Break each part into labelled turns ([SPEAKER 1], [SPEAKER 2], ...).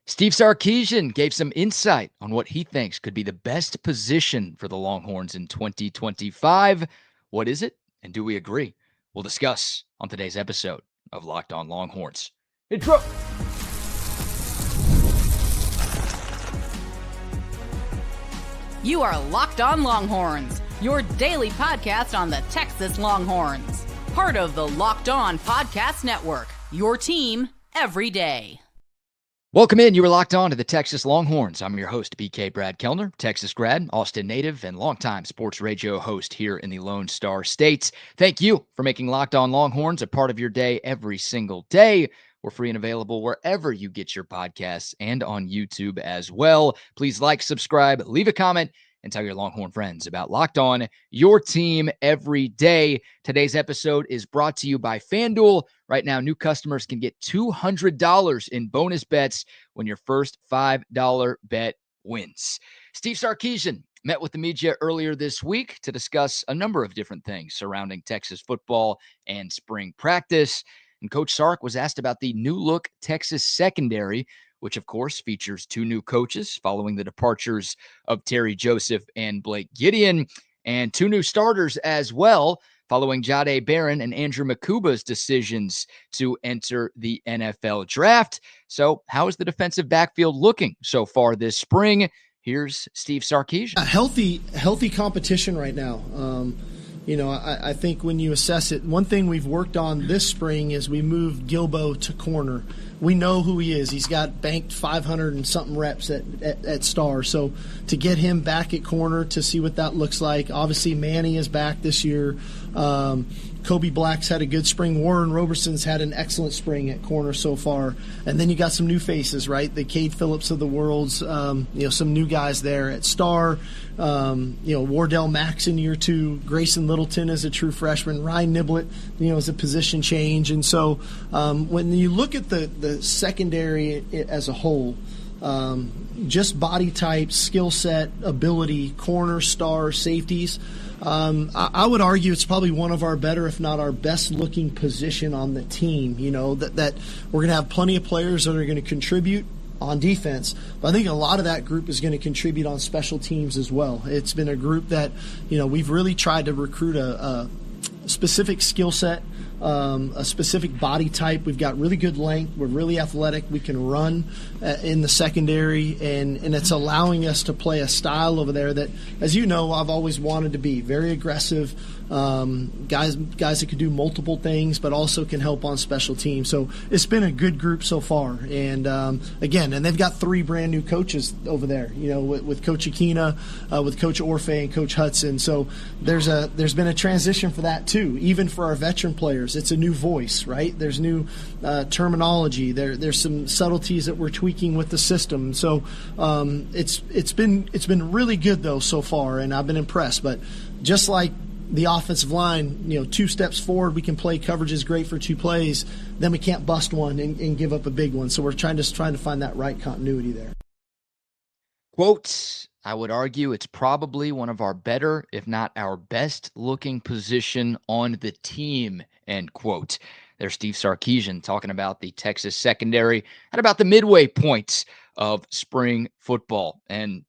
[SPEAKER 1] Steve Sarkisian gave some insight on what he thinks could be the best position for the Longhorns in 2025. What is it? And do we agree? We'll discuss on today's episode of Locked On Longhorns. Intro.
[SPEAKER 2] You are Locked On Longhorns, your daily podcast on the Texas Longhorns. Part of the Locked On Podcast Network, your team every day.
[SPEAKER 1] Welcome in. You are locked on to the Texas Longhorns. I'm your host, BK Brad Kellner, Texas grad, Austin native, and longtime sports radio host here in the Lone Star State. Thank you for making Locked On Longhorns a part of your day every single day. We're free and available wherever you get your podcasts and on YouTube as well. Please like, subscribe, leave a comment, and tell your Longhorn friends about Locked On, your team every day. Today's episode is brought to you by FanDuel. Right now, new customers can get $200 in bonus bets when your first $5 bet wins. Steve Sarkisian met with the media earlier this week to discuss a number of different things surrounding Texas football and spring practice. And Coach Sark was asked about the new look Texas secondary, which of course features two new coaches following the departures of Terry Joseph and Blake Gideon, and two new starters as well following Jahdae Barron and Andrew Makuba's decisions to enter the NFL draft. So how is the defensive backfield looking so far this spring? Here's Steve Sarkisian.
[SPEAKER 3] A healthy competition right now. I think when you assess it, one thing we've worked on this spring is we moved Gilbo to corner. We know who he is. He's got banked 500 and something reps at star. So to get him back at corner to see what that looks like. Obviously, Manny is back this year. Kobe Black's had a good spring. Warren Roberson's had an excellent spring at corner so far. And then you got some new faces, right? The Cade Phillips of the world's, some new guys there at star. Wardell Max in year two. Grayson Littleton is a true freshman. Ryan Niblett, is a position change. And so when you look at the secondary as a whole, just body type, skill set, ability, corner, star, safeties, I would argue it's probably one of our better, if not our best looking position on the team. That we're going to have plenty of players that are going to contribute on defense, but I think a lot of that group is going to contribute on special teams as well. It's been a group that, we've really tried to recruit a specific skill set, a specific body type. We've got really good length. We're really athletic. We can run in the secondary, and it's allowing us to play a style over there that, as you know, I've always wanted to be. Very aggressive, guys that can do multiple things, but also can help on special teams. So it's been a good group so far. And again, they've got three brand new coaches over there, with Coach Akina, with Coach Orfe, and Coach Hudson. So there's been a transition for that too, even for our veteran players. It's a new voice, right? There's new terminology. There's some subtleties that we're tweaking with the system. So it's been really good though so far, and I've been impressed. But just like the offensive line, two steps forward, we can play coverages great for two plays. Then we can't bust one and give up a big one. So we're trying to find that right continuity there.
[SPEAKER 1] Quote, I would argue it's probably one of our better, if not our best looking position on the team, end quote. There's Steve Sarkisian talking about the Texas secondary and about the midway points of spring football. And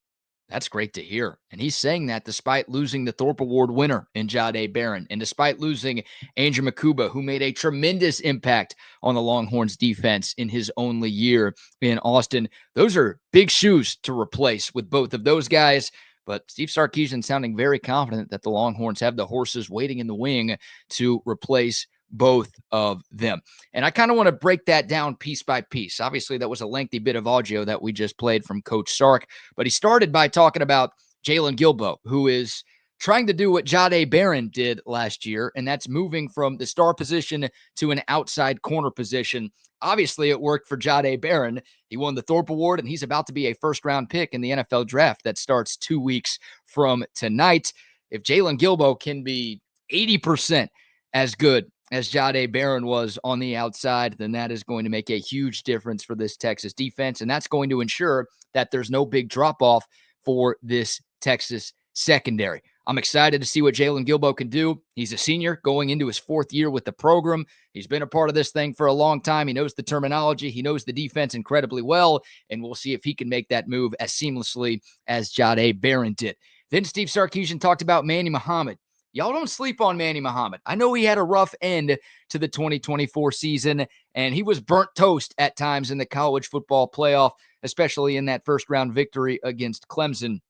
[SPEAKER 1] that's great to hear. And he's saying that despite losing the Thorpe Award winner in Jahdae Barron, and despite losing Andrew Makuba, who made a tremendous impact on the Longhorns defense in his only year in Austin. Those are big shoes to replace with both of those guys. But Steve Sarkisian sounding very confident that the Longhorns have the horses waiting in the wing to replace both of them. And I kind of want to break that down piece by piece. Obviously, that was a lengthy bit of audio that we just played from Coach Sark, but he started by talking about Jalen Gilbo, who is trying to do what Jahdae Barron did last year, and that's moving from the star position to an outside corner position. Obviously, it worked for Jahdae Barron. He won the Thorpe Award, and he's about to be a first-round pick in the NFL draft that starts 2 weeks from tonight. If Jalen Gilbo can be 80% as good as Jahdae Barron was on the outside, then that is going to make a huge difference for this Texas defense, and that's going to ensure that there's no big drop-off for this Texas secondary. I'm excited to see what Jalen Gilbo can do. He's a senior going into his 4th year with the program. He's been a part of this thing for a long time. He knows the terminology. He knows the defense incredibly well, and we'll see if he can make that move as seamlessly as Jahdae Barron did. Then Steve Sarkisian talked about Manny Muhammad. Y'all don't sleep on Manny Muhammad. I know he had a rough end to the 2024 season, and he was burnt toast at times in the college football playoff, especially in that first-round victory against Clemson.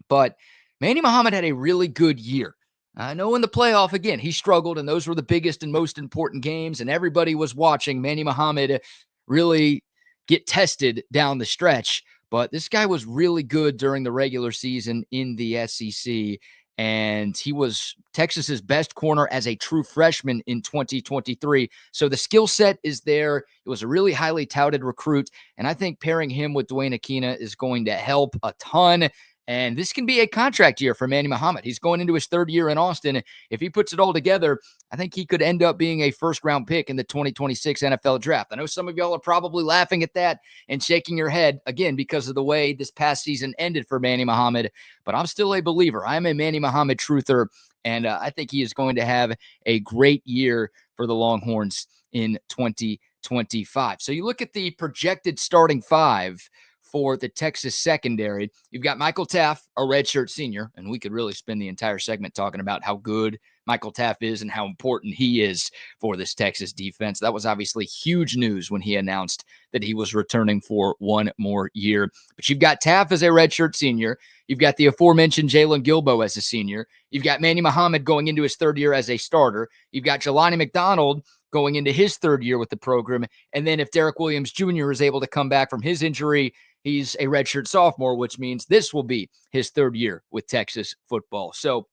[SPEAKER 1] But Manny Muhammad had a really good year. I know in the playoff, again, he struggled, and those were the biggest and most important games, and everybody was watching Manny Muhammad really get tested down the stretch. But this guy was really good during the regular season in the SEC, and he was Texas's best corner as a true freshman in 2023. So the skill set is there. It was a really highly touted recruit, and I think pairing him with Dwayne Aquina is going to help a ton. And this can be a contract year for Manny Muhammad. He's going into his 3rd year in Austin. If he puts it all together, I think he could end up being a first-round pick in the 2026 NFL draft. I know some of y'all are probably laughing at that and shaking your head, again, because of the way this past season ended for Manny Muhammad. But I'm still a believer. I'm a Manny Muhammad truther, and I think he is going to have a great year for the Longhorns in 2025. So you look at the projected starting 5 for the Texas secondary. You've got Michael Taff, a redshirt senior, and we could really spend the entire segment talking about how good Michael Taff is and how important he is for this Texas defense. That was obviously huge news when he announced that he was returning for 1 more year. But you've got Taff as a redshirt senior. You've got the aforementioned Jalen Gilbo as a senior. You've got Manny Muhammad going into his 3rd year as a starter. You've got Jelani McDonald going into his 3rd year with the program. And then if Derek Williams Jr. is able to come back from his injury, he's a redshirt sophomore, which means this will be his 3rd year with Texas football. So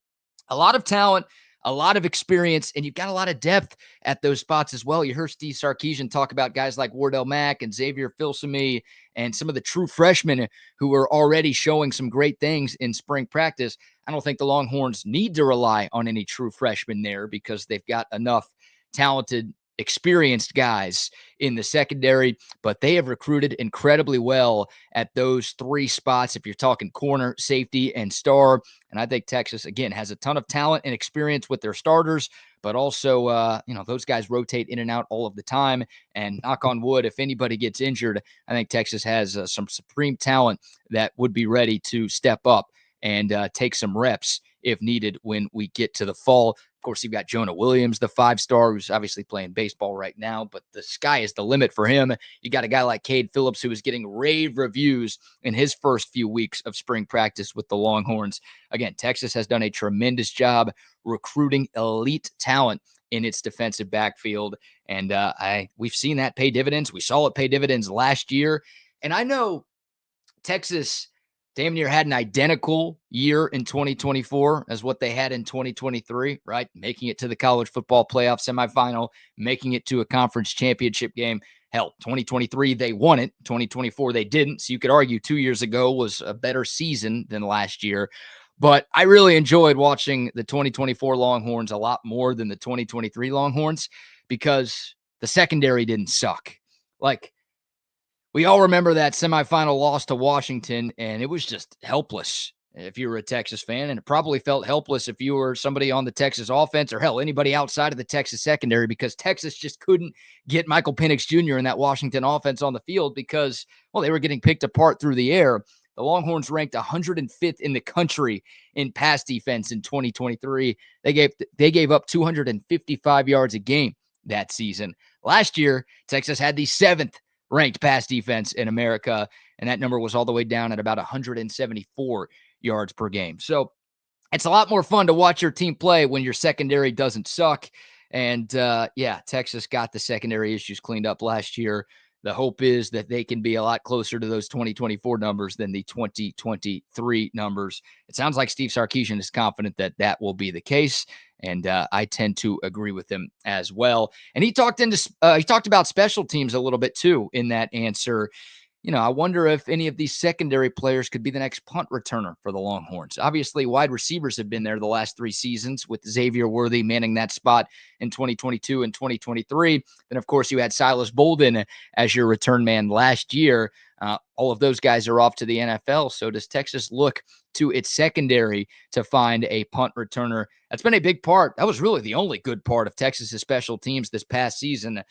[SPEAKER 1] a lot of talent, a lot of experience, and you've got a lot of depth at those spots as well. You heard Steve Sarkisian talk about guys like Wardell Mack and Xavier Filsaime and some of the true freshmen who are already showing some great things in spring practice. I don't think the Longhorns need to rely on any true freshmen there because they've got enough talented, experienced guys in the secondary, but they have recruited incredibly well at those 3 spots if you're talking corner, safety, and star. And I think Texas, again, has a ton of talent and experience with their starters, but also, those guys rotate in and out all of the time. And knock on wood, if anybody gets injured, I think Texas has some supreme talent that would be ready to step up and take some reps if needed when we get to the fall. Of course, you've got Jonah Williams, the 5-star, who's obviously playing baseball right now, but the sky is the limit for him. You got a guy like Cade Phillips, who is getting rave reviews in his first few weeks of spring practice with the Longhorns. Again, Texas has done a tremendous job recruiting elite talent in its defensive backfield, and we've seen that pay dividends. We saw it pay dividends last year, and I know Texas damn near had an identical year in 2024 as what they had in 2023, right? Making it to the college football playoff semifinal, making it to a conference championship game. Hell, 2023, they won it. 2024, they didn't. So you could argue 2 years ago was a better season than last year. But I really enjoyed watching the 2024 Longhorns a lot more than the 2023 Longhorns because the secondary didn't suck. Like, we all remember that semifinal loss to Washington, and it was just helpless if you were a Texas fan, and it probably felt helpless if you were somebody on the Texas offense or, hell, anybody outside of the Texas secondary because Texas just couldn't get Michael Penix Jr. and that Washington offense on the field because, well, they were getting picked apart through the air. The Longhorns ranked 105th in the country in pass defense in 2023. They gave up 255 yards a game that season. Last year, Texas had the 7th ranked pass defense in America, and that number was all the way down at about 174 yards per game. So it's a lot more fun to watch your team play when your secondary doesn't suck. And Texas got the secondary issues cleaned up last year. The hope is that they can be a lot closer to those 2024 numbers than the 2023 numbers. It sounds like Steve Sarkisian is confident that that will be the case, and I tend to agree with him as well. And he talked about special teams a little bit too in that answer. I wonder if any of these secondary players could be the next punt returner for the Longhorns. Obviously, wide receivers have been there the last 3 seasons with Xavier Worthy manning that spot in 2022 and 2023. Then, of course, you had Silas Bolden as your return man last year. All of those guys are off to the NFL. So does Texas look to its secondary to find a punt returner? That's been a big part. That was really the only good part of Texas's special teams this past season.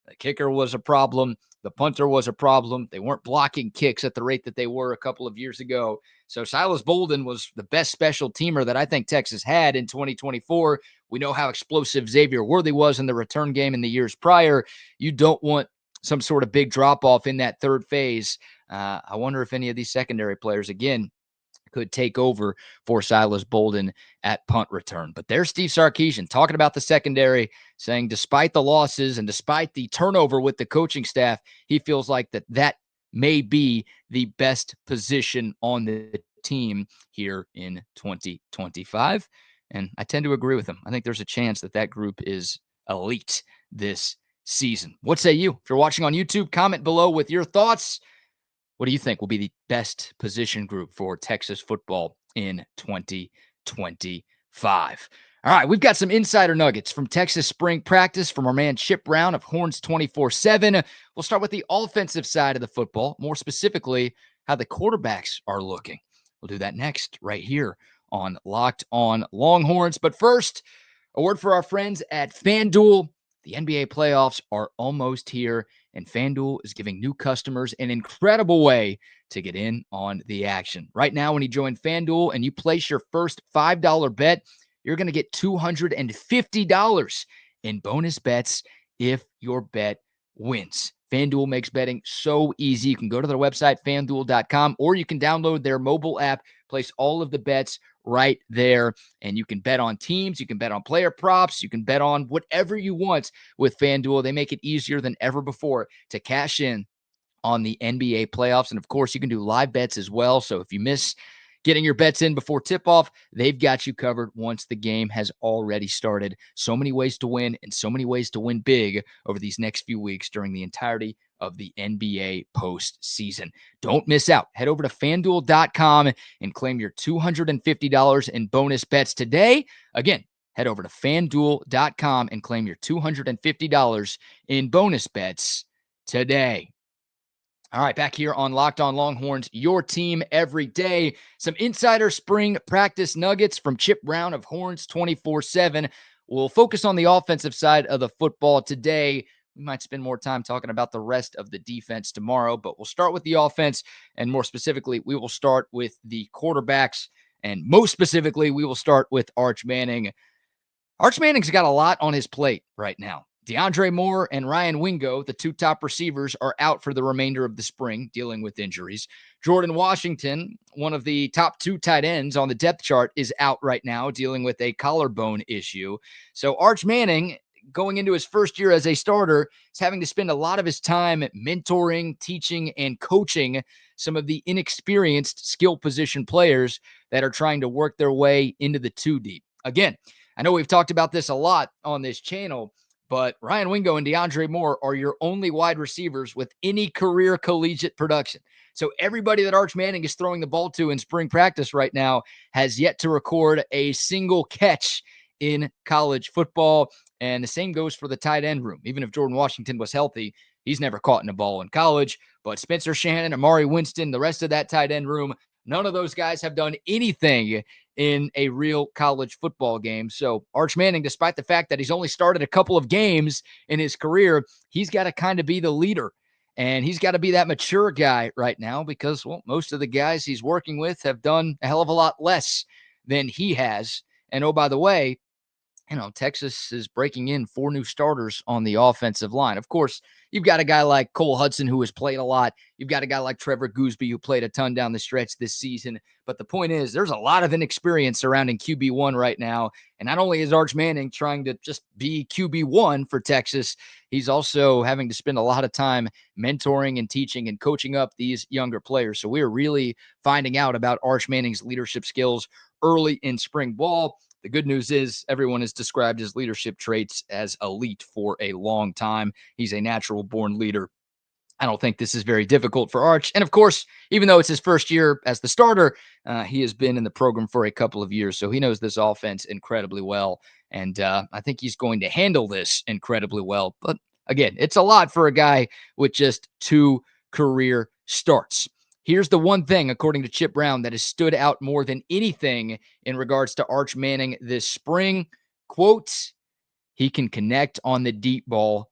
[SPEAKER 1] The kicker was a problem. The punter was a problem. They weren't blocking kicks at the rate that they were a couple of years ago. So Silas Bolden was the best special teamer that I think Texas had in 2024. We know how explosive Xavier Worthy was in the return game in the years prior. You don't want some sort of big drop-off in that third phase. I wonder if any of these secondary players, again, could take over for Silas Bolden at punt return. But there's Steve Sarkisian talking about the secondary, saying despite the losses and despite the turnover with the coaching staff, he feels like that may be the best position on the team here in 2025. And I tend to agree with him. I think there's a chance that group is elite this season. What say you? If you're watching on YouTube, comment below with your thoughts. What do you think will be the best position group for Texas football in 2025? All right, we've got some insider nuggets from Texas spring practice from our man Chip Brown of Horns 24/7. We'll start with the offensive side of the football, more specifically, how the quarterbacks are looking. We'll do that next right here on Locked On Longhorns. But first, a word for our friends at FanDuel. The NBA playoffs are almost here, and FanDuel is giving new customers an incredible way to get in on the action. Right now, when you join FanDuel and you place your first $5 bet, you're going to get $250 in bonus bets if your bet wins. FanDuel makes betting so easy. You can go to their website, fanduel.com, or you can download their mobile app, place all of the bets right there, and you can bet on teams, you can bet on player props, you can bet on whatever you want with FanDuel. They make it easier than ever before to cash in on the NBA playoffs. And of course, you can do live bets as well. So if you miss getting your bets in before tip-off, they've got you covered once the game has already started. So many ways to win and so many ways to win big over these next few weeks during the entirety of the NBA postseason. Don't miss out. Head over to FanDuel.com and claim your $250 in bonus bets today. Again, head over to FanDuel.com and claim your $250 in bonus bets today. All right, back here on Locked On Longhorns, your team every day. Some insider spring practice nuggets from Chip Brown of Horns 24/7. We'll focus on the offensive side of the football today. We might spend more time talking about the rest of the defense tomorrow, but we'll start with the offense, and more specifically, we will start with the quarterbacks, and most specifically, we will start with Arch Manning. Arch Manning's got a lot on his plate right now. DeAndre Moore and Ryan Wingo, the two top receivers, are out for the remainder of the spring, dealing with injuries. Jordan Washington, one of the top two tight ends on the depth chart, is out right now, dealing with a collarbone issue. So Arch Manning, going into his first year as a starter, is having to spend a lot of his time mentoring, teaching, and coaching some of the inexperienced skill position players that are trying to work their way into the two deep. Again, I know we've talked about this a lot on this channel, but Ryan Wingo and DeAndre Moore are your only wide receivers with any career collegiate production. So everybody that Arch Manning is throwing the ball to in spring practice right now has yet to record a single catch in college football. And the same goes for the tight end room. Even if Jordan Washington was healthy, he's never caught in a ball in college. But Spencer Shannon, Amari Winston, the rest of that tight end room, none of those guys have done anything in a real college football game. So Arch Manning, despite the fact that he's only started a couple of games in his career, he's got to kind of be the leader. And he's got to be that mature guy right now because, well, most of the guys he's working with have done a hell of a lot less than he has. And oh, by the way, Texas is breaking in 4 new starters on the offensive line. Of course, you've got a guy like Cole Hudson who has played a lot. You've got a guy like Trevor Gooseby who played a ton down the stretch this season. But the point is, there's a lot of inexperience surrounding QB1 right now. And not only is Arch Manning trying to just be QB1 for Texas, he's also having to spend a lot of time mentoring and teaching and coaching up these younger players. So we're really finding out about Arch Manning's leadership skills early in spring ball. The good news is everyone has described his leadership traits as elite for a long time. He's a natural-born leader. I don't think this is very difficult for Arch. And of course, even though it's his first year as the starter, he has been in the program for a couple of years, so he knows this offense incredibly well. And I think he's going to handle this incredibly well. But again, it's a lot for a guy with just 2 career starts. Here's the one thing, according to Chip Brown, that has stood out more than anything in regards to Arch Manning this spring. Quote, he can connect on the deep ball.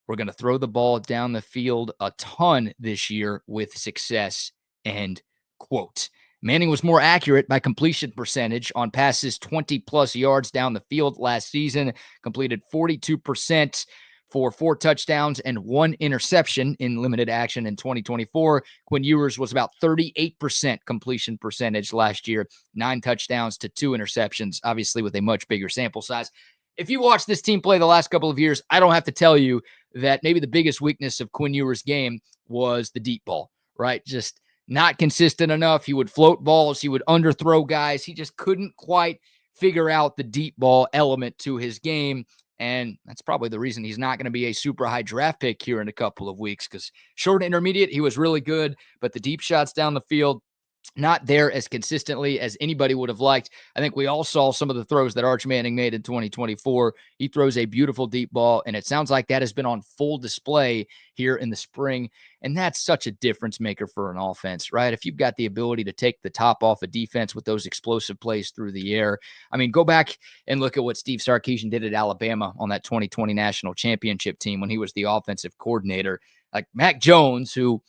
[SPEAKER 1] We're going to throw the ball down the field a ton this year with success, end quote. Manning was more accurate by completion percentage on passes 20-plus yards down the field last season, completed 42% for 4 touchdowns and 1 interception in limited action in 2024. Quinn Ewers was about 38% completion percentage last year, 9 touchdowns to 2 interceptions, obviously with a much bigger sample size. If you watch this team play the last couple of years, I don't have to tell you that maybe the biggest weakness of Quinn Ewers' game was the deep ball, right? Just not consistent enough. He would float balls. He would underthrow guys. He just couldn't quite figure out the deep ball element to his game. And that's probably the reason he's not going to be a super high draft pick here in a couple of weeks, because short and intermediate, he was really good, but the deep shots down the field, not there as consistently as anybody would have liked. I think we all saw some of the throws that Arch Manning made in 2024. He throws a beautiful deep ball, and it sounds like that has been on full display here in the spring. And that's such a difference maker for an offense, right? If you've got the ability to take the top off a defense with those explosive plays through the air. I mean, go back and look at what Steve Sarkisian did at Alabama on that 2020 national championship team when he was the offensive coordinator. Like Mac Jones, who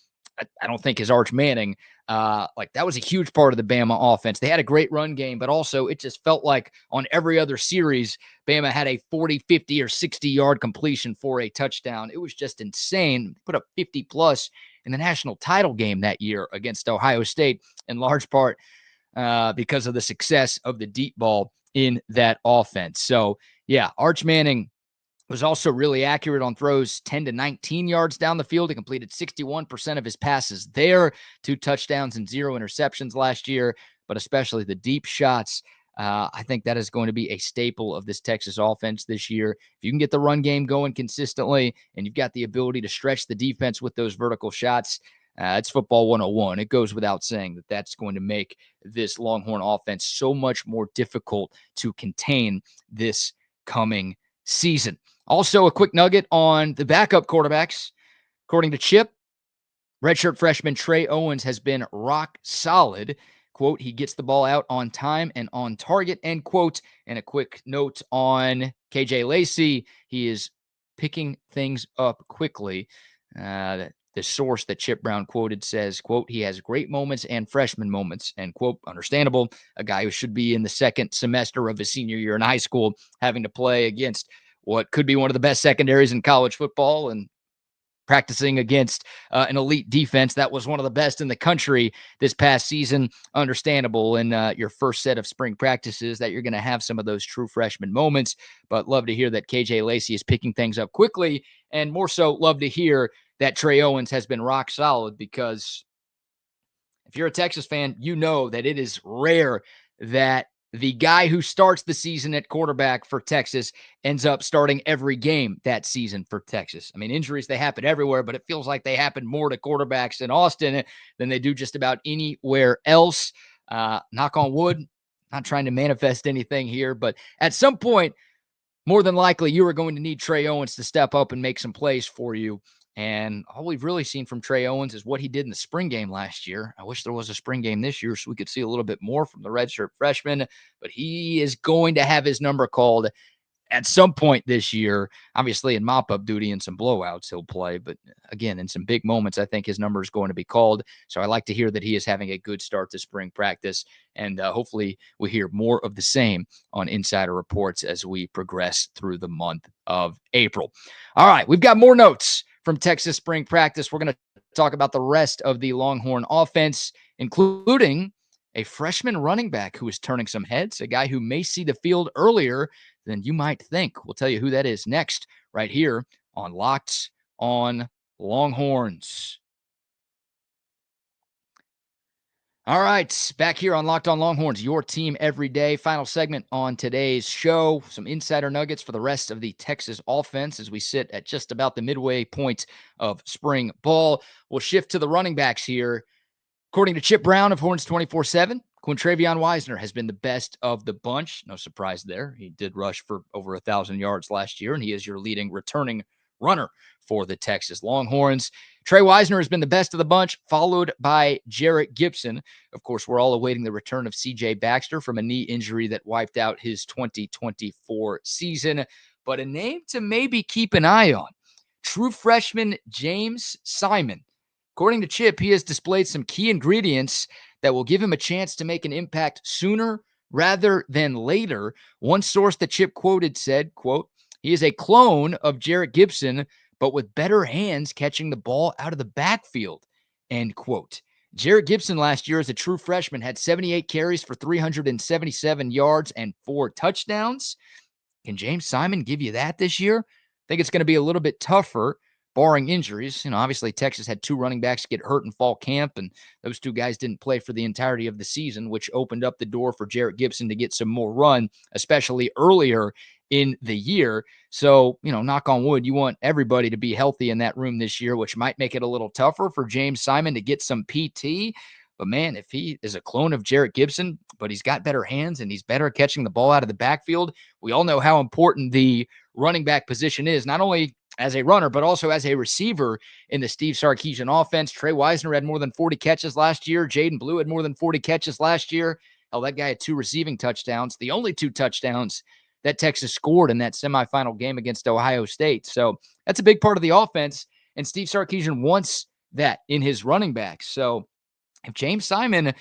[SPEAKER 1] I don't think is Arch Manning, like that was a huge part of the Bama offense. They had a great run game, but also it just felt like on every other series, Bama had a 40, 50, or 60-yard completion for a touchdown. It was just insane. Put up 50 plus in the national title game that year against Ohio State, in large part because of the success of the deep ball in that offense. So yeah, Arch Manning was also really accurate on throws 10 to 19 yards down the field. He completed 61% of his passes there, 2 touchdowns and 0 interceptions last year, but especially the deep shots. I think that is going to be a staple of this Texas offense this year. If you can get the run game going consistently and you've got the ability to stretch the defense with those vertical shots, it's football 101. It goes without saying that that's going to make this Longhorn offense so much more difficult to contain this coming season. Also, a quick nugget on the backup quarterbacks. According to Chip, redshirt freshman Trey Owens has been rock solid. Quote, he gets the ball out on time and on target, end quote. And a quick note on KJ Lacey. He is picking things up quickly. The source that Chip Brown quoted says, quote, he has great moments and freshman moments, end quote. Understandable. A guy who should be in the second semester of his senior year in high school, having to play against what could be one of the best secondaries in college football and practicing against an elite defense that was one of the best in the country this past season. Understandable in your first set of spring practices that you're going to have some of those true freshman moments, but love to hear that KJ Lacey is picking things up quickly, and more so love to hear that Trey Owens has been rock solid, because if you're a Texas fan, you know that it is rare that the guy who starts the season at quarterback for Texas ends up starting every game that season for Texas. I mean, injuries, they happen everywhere, but it feels like they happen more to quarterbacks in Austin than they do just about anywhere else. Knock on wood, not trying to manifest anything here, but at some point, more than likely, you are going to need Trey Owens to step up and make some plays for you. And all we've really seen from Trey Owens is what he did in the spring game last year. I wish there was a spring game this year so we could see a little bit more from the redshirt freshman, but he is going to have his number called at some point this year. Obviously in mop-up duty and some blowouts he'll play, but again, in some big moments, I think his number is going to be called. So I like to hear that he is having a good start to spring practice, and hopefully we hear more of the same on Insider Reports as we progress through the month of April. All right, we've got more notes from Texas spring practice. We're going to talk about the rest of the Longhorn offense, including a freshman running back who is turning some heads, a guy who may see the field earlier than you might think. We'll tell you who that is next, right here on Locked on Longhorns. All right, back here on Locked on Longhorns, your team every day. Final segment on today's show. Some insider nuggets for the rest of the Texas offense as we sit at just about the midway point of spring ball. We'll shift to the running backs here. According to Chip Brown of Horns 24/7, Quintravion Wisner has been the best of the bunch. No surprise there. He did rush for over 1,000 yards last year, and he is your leading returning runner for the Texas Longhorns. Trey Wisner has been the best of the bunch, followed by Jarrett Gibson. Of course, we're all awaiting the return of C.J. Baxter from a knee injury that wiped out his 2024 season. But a name to maybe keep an eye on, true freshman James Simon. According to Chip, he has displayed some key ingredients that will give him a chance to make an impact sooner rather than later. One source that Chip quoted said, quote, he is a clone of Jarrett Gibson, but with better hands catching the ball out of the backfield, end quote. Jarrett Gibson last year as a true freshman had 78 carries for 377 yards and 4 touchdowns. Can James Simon give you that this year? I think it's going to be a little bit tougher, barring injuries. Obviously Texas had 2 running backs get hurt in fall camp, and those 2 guys didn't play for the entirety of the season, which opened up the door for Jarrett Gibson to get some more run, especially earlier in the year. So, knock on wood, you want everybody to be healthy in that room this year, which might make it a little tougher for James Simon to get some PT. But man, if he is a clone of Jarrett Gibson, but he's got better hands and he's better at catching the ball out of the backfield, we all know how important the running back position is, not only as a runner, but also as a receiver in the Steve Sarkisian offense. Trey Wisner had more than 40 catches last year. Jaden Blue had more than 40 catches last year. Hell, that guy had 2 receiving touchdowns, the only 2 touchdowns that Texas scored in that semifinal game against Ohio State. So that's a big part of the offense, and Steve Sarkisian wants that in his running backs. So if James Simon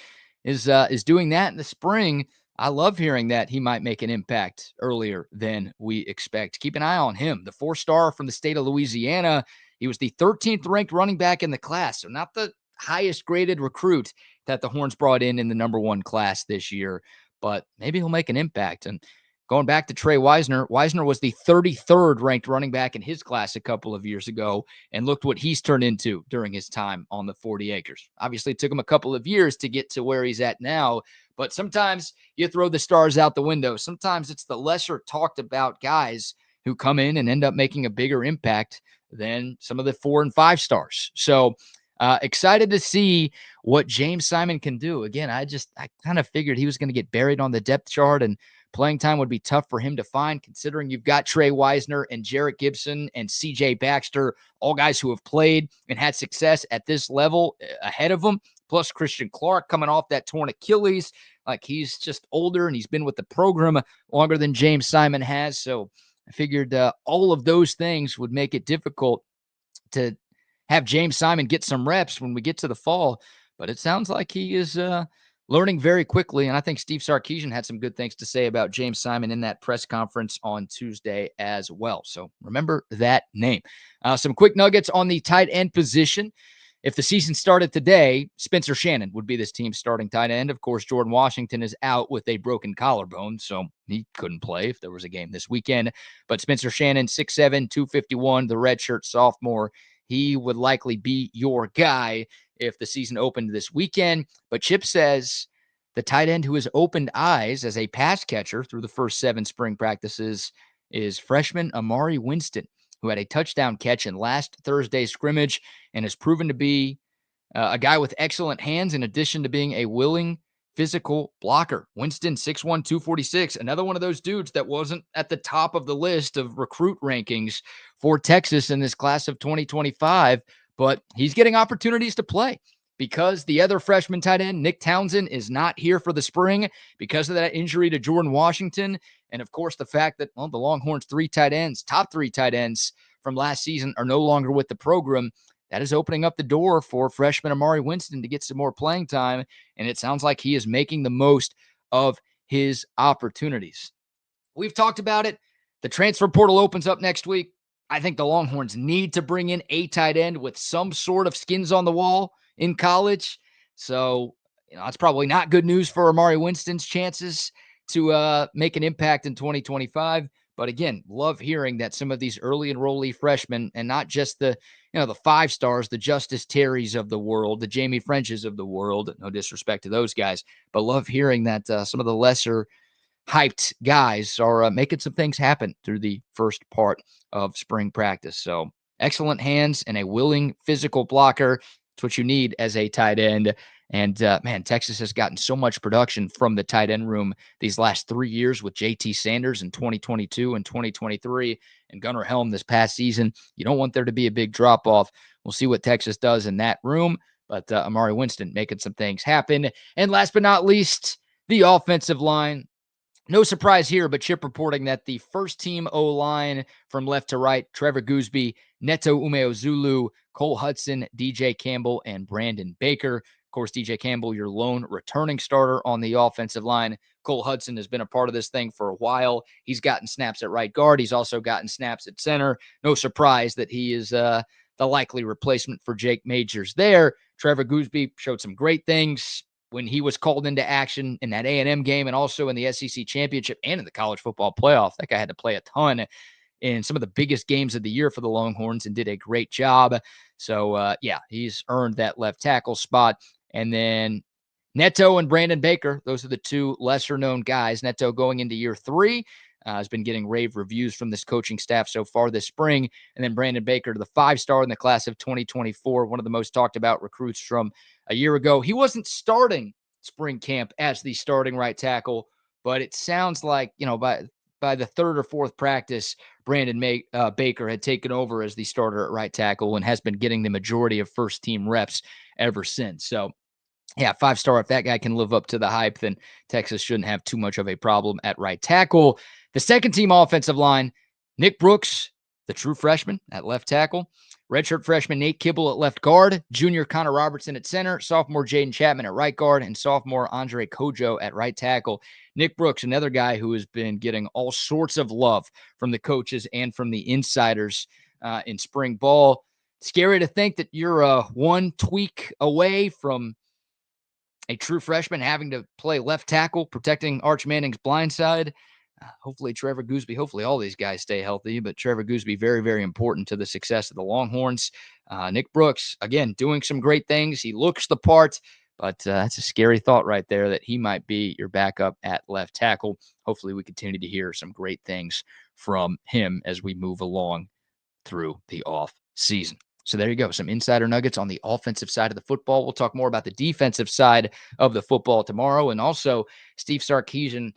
[SPEAKER 1] is doing that in the spring, I love hearing that he might make an impact earlier than we expect. Keep an eye on him. The 4-star from the state of Louisiana. He was the 13th ranked running back in the class, so not the highest graded recruit that the Horns brought in the number 1 class this year, but maybe he'll make an impact. And going back to Trey Wisner, Wisner was the 33rd ranked running back in his class a couple of years ago, and looked what he's turned into during his time on the 40 acres. Obviously, it took him a couple of years to get to where he's at now, but sometimes you throw the stars out the window. Sometimes it's the lesser talked about guys who come in and end up making a bigger impact than some of the 4 and 5 stars. So excited to see what James Simon can do. Again, I kind of figured he was going to get buried on the depth chart, and playing time would be tough for him to find, considering you've got Trey Wisner and Jarrett Gibson and C.J. Baxter, all guys who have played and had success at this level ahead of them, plus Christian Clark coming off that torn Achilles. Like, he's just older and he's been with the program longer than James Simon has. So I figured all of those things would make it difficult to have James Simon get some reps when we get to the fall. But it sounds like he is learning very quickly, and I think Steve Sarkisian had some good things to say about James Simon in that press conference on Tuesday as well. So remember that name. Some quick nuggets on the tight end position. If the season started today, Spencer Shannon would be this team's starting tight end. Of course, Jordan Washington is out with a broken collarbone, so he couldn't play if there was a game this weekend. But Spencer Shannon, 6'7", 251, the redshirt sophomore, he would likely be your guy if the season opened this weekend. But Chip says the tight end who has opened eyes as a pass catcher through the first 7 spring practices is freshman Amari Winston, who had a touchdown catch in last Thursday's scrimmage and has proven to be a guy with excellent hands in addition to being a willing physical blocker. Winston, 6'1", 246, another one of those dudes that wasn't at the top of the list of recruit rankings for Texas in this class of 2025, but he's getting opportunities to play because the other freshman tight end, Nick Townsend, is not here for the spring because of that injury to Jordan Washington. And of course, the fact that the Longhorns' top 3 tight ends from last season are no longer with the program. That is opening up the door for freshman Amari Winston to get some more playing time, and it sounds like he is making the most of his opportunities. We've talked about it. The transfer portal opens up next week. I think the Longhorns need to bring in a tight end with some sort of skins on the wall in college. So, it's probably not good news for Amari Winston's chances to make an impact in 2025. But again, love hearing that some of these early enrollee freshmen, and not just the 5 stars, the Justice Terrys of the world, the Jamie Frenches of the world, no disrespect to those guys, but love hearing that some of the lesser hyped guys are making some things happen through the first part of spring practice. So excellent hands and a willing physical blocker. It's what you need as a tight end. And, man, Texas has gotten so much production from the tight end room these last 3 years with JT Sanders in 2022 and 2023 and Gunnar Helm this past season. You don't want there to be a big drop-off. We'll see what Texas does in that room. But Amari Winston making some things happen. And last but not least, the offensive line. No surprise here, but Chip reporting that the first team O-line from left to right, Trevor Gooseby, Neto Umeozulu, Cole Hudson, DJ Campbell, and Brandon Baker. Of course, DJ Campbell, your lone returning starter on the offensive line. Cole Hudson has been a part of this thing for a while. He's gotten snaps at right guard. He's also gotten snaps at center. No surprise that he is the likely replacement for Jake Majors there. Trevor Gooseby showed some great things when he was called into action in that A&M game and also in the SEC championship and in the college football playoff. That guy had to play a ton in some of the biggest games of the year for the Longhorns and did a great job. So, he's earned that left tackle spot. And then Neto and Brandon Baker, those are the two lesser-known guys. Neto going into year 3. Has been getting rave reviews from this coaching staff so far this spring. And then Brandon Baker, the 5-star in the class of 2024, one of the most talked about recruits from a year ago. He wasn't starting spring camp as the starting right tackle, but it sounds like, by the third or fourth practice, Brandon Baker had taken over as the starter at right tackle and has been getting the majority of first-team reps ever since. So, yeah, 5-star. If that guy can live up to the hype, then Texas shouldn't have too much of a problem at right tackle. The second-team offensive line, Nick Brooks, the true freshman at left tackle. Redshirt freshman Nate Kibble at left guard. Junior Connor Robertson at center. Sophomore Jaden Chapman at right guard. And sophomore Andre Kojo at right tackle. Nick Brooks, another guy who has been getting all sorts of love from the coaches and from the insiders in spring ball. Scary to think that you're one tweak away from a true freshman having to play left tackle, protecting Arch Manning's blind side. Hopefully Trevor Gooseby, hopefully all these guys stay healthy, but Trevor Gooseby, very, very important to the success of the Longhorns. Nick Brooks, again, doing some great things. He looks the part, but that's a scary thought right there that he might be your backup at left tackle. Hopefully we continue to hear some great things from him as we move along through the off season. So there you go. Some insider nuggets on the offensive side of the football. We'll talk more about the defensive side of the football tomorrow. And also Steve Sarkisian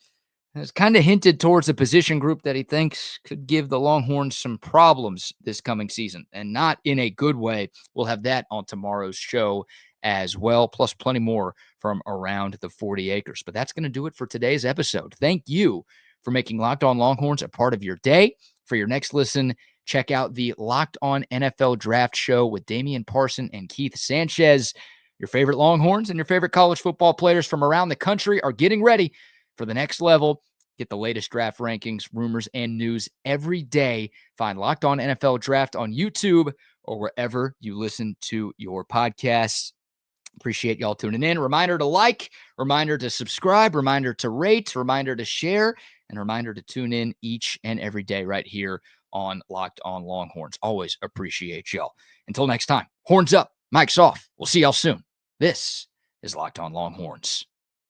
[SPEAKER 1] has kind of hinted towards a position group that he thinks could give the Longhorns some problems this coming season, and not in a good way. We'll have that on tomorrow's show as well, plus plenty more from around the 40 acres. But that's going to do it for today's episode. Thank you for making Locked On Longhorns a part of your day. For your next listen, check out the Locked On NFL Draft Show with Damian Parson and Keith Sanchez. Your favorite Longhorns and your favorite college football players from around the country are getting ready for the next level. Get the latest draft rankings, rumors, and news every day. Find Locked On NFL Draft on YouTube or wherever you listen to your podcasts. Appreciate y'all tuning in. Reminder to like, reminder to subscribe, reminder to rate, reminder to share, and reminder to tune in each and every day right here on Locked On Longhorns. Always appreciate y'all. Until next time, horns up, mic's off. We'll see y'all soon. This is Locked On Longhorns.